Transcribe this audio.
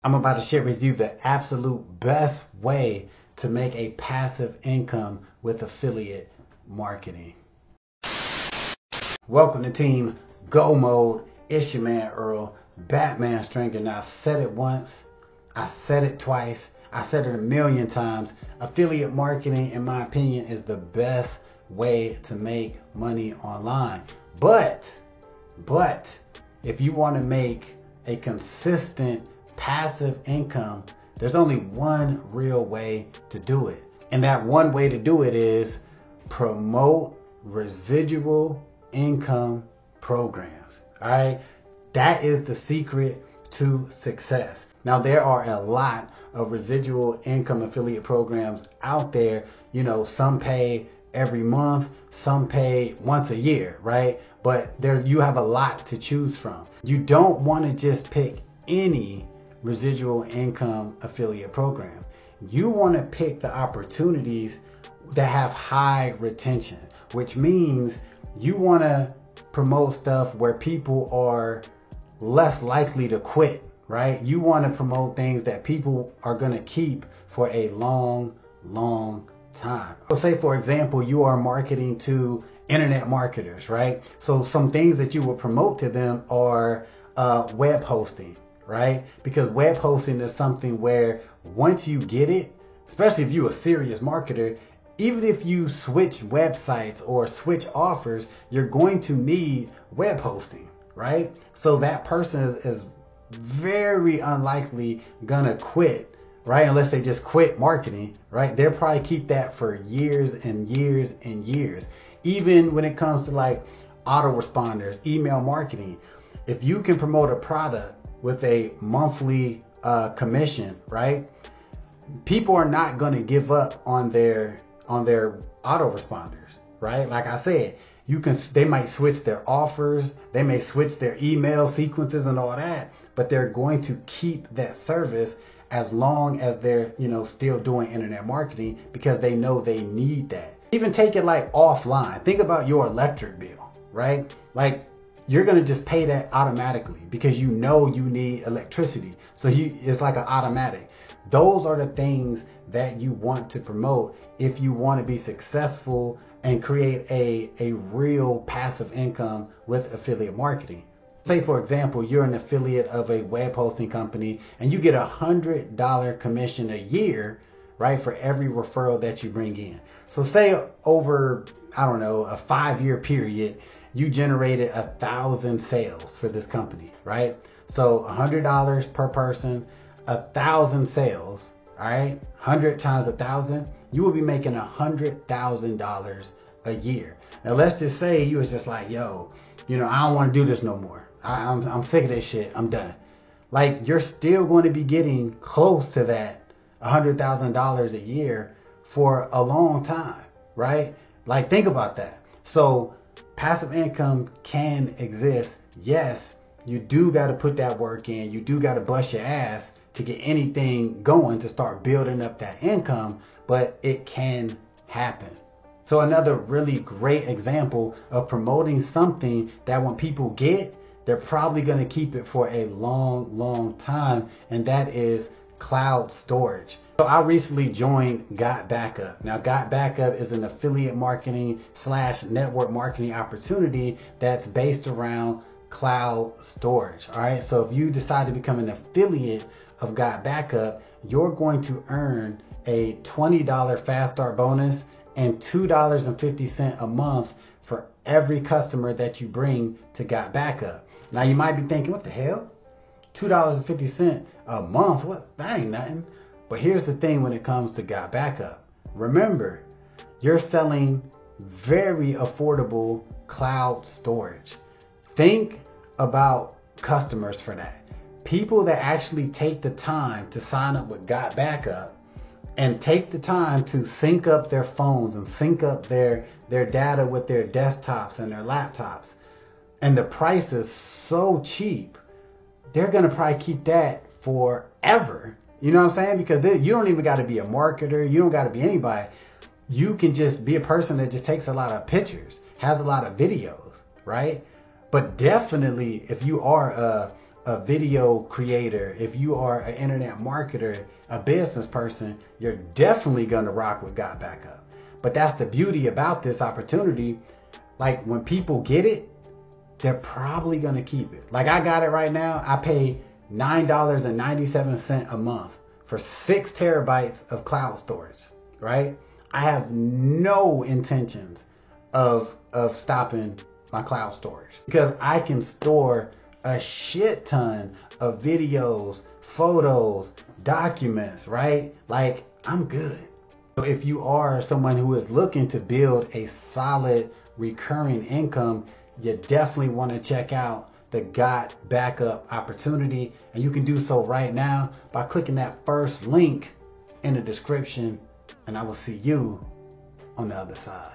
I'm about to share with you the absolute best way to make a passive income with affiliate marketing. Welcome to Team Go Mode. It's your man Earl, Batman Stringer. Now, I've said it once, I said it twice, I said it a million times. Affiliate marketing, in my opinion, is the best way to make money online. But if you want to make a consistent passive income, there's only one real way to do it. And that one way to do it is promote residual income programs. All right. That is the secret to success. Now, there are a lot of residual income affiliate programs out there. You know, some pay every month, some pay once a year, right? But you have a lot to choose from. You don't want to just pick any residual income affiliate program. You want to pick the opportunities that have high retention, which means you want to promote stuff where people are less likely to quit, right? You want to promote things that people are going to keep for a long time. So say, for example, you are marketing to internet marketers, right? So some things that you will promote to them are web hosting, right? Because web hosting is something where once you get it, especially if you're a serious marketer, even if you switch websites or switch offers, you're going to need web hosting, right? So that person is very unlikely gonna quit, right? Unless they just quit marketing, right? They'll probably keep that for years and years and years. Even when it comes to like autoresponders, email marketing, if you can promote a product with a monthly commission, right? People are not going to give up on their autoresponders, right? Like I said, they might switch their offers, they may switch their email sequences and all that, but they're going to keep that service as long as they're, still doing internet marketing, because they know they need that. Even take it like offline. Think about your electric bill, right? Like, you're going to just pay that automatically because you know you need electricity. So it's like an automatic. Those are the things that you want to promote if you want to be successful and create a real passive income with affiliate marketing. Say, for example, you're an affiliate of a web hosting company and you get $100 commission a year, right, for every referral that you bring in. So say over, I don't know, a 5-year period, you generated 1,000 sales for this company, right? So $100 per person, 1,000 sales, all right? 100 times 1,000, you will be making $100,000 a year. Now let's just say you was just like, yo, I don't want to do this no more. I'm sick of this shit. I'm done. Like, you're still going to be getting close to that $100,000 a year for a long time, right? Like, think about that. So passive income can exist. Yes, you do got to put that work in. You do got to bust your ass to get anything going to start building up that income, but it can happen. So another really great example of promoting something that when people get, they're probably going to keep it for a long time, and that is cloud storage. So I recently joined Got Backup. Now, Got Backup is an affiliate marketing / network marketing opportunity that's based around cloud storage. All right. So if you decide to become an affiliate of Got Backup, you're going to earn a $20 fast start bonus and $2.50 a month for every customer that you bring to Got Backup. Now, you might be thinking, what the hell? $2.50 a month? What? That ain't nothing. But here's the thing when it comes to Got Backup. Remember, you're selling very affordable cloud storage. Think about customers for that. People that actually take the time to sign up with Got Backup and take the time to sync up their phones and sync up their data with their desktops and their laptops. And the price is so cheap, they're going to probably keep that forever. You know what I'm saying? Because you don't even got to be a marketer. You don't got to be anybody. You can just be a person that just takes a lot of pictures, has a lot of videos, right? But definitely, if you are a a video creator, if you are an internet marketer, a business person, you're definitely gonna rock with Got Backup. But that's the beauty about this opportunity. Like when people get it, they're probably gonna keep it. Like I got it right now. I pay $9.97 a month for 6 terabytes of cloud storage, right? I have no intentions of stopping my cloud storage because I can store a shit ton of videos, photos, documents, right? Like I'm good. So if you are someone who is looking to build a solid recurring income, you definitely want to check out the Got Backup opportunity. And you can do so right now by clicking that first link in the description. And I will see you on the other side.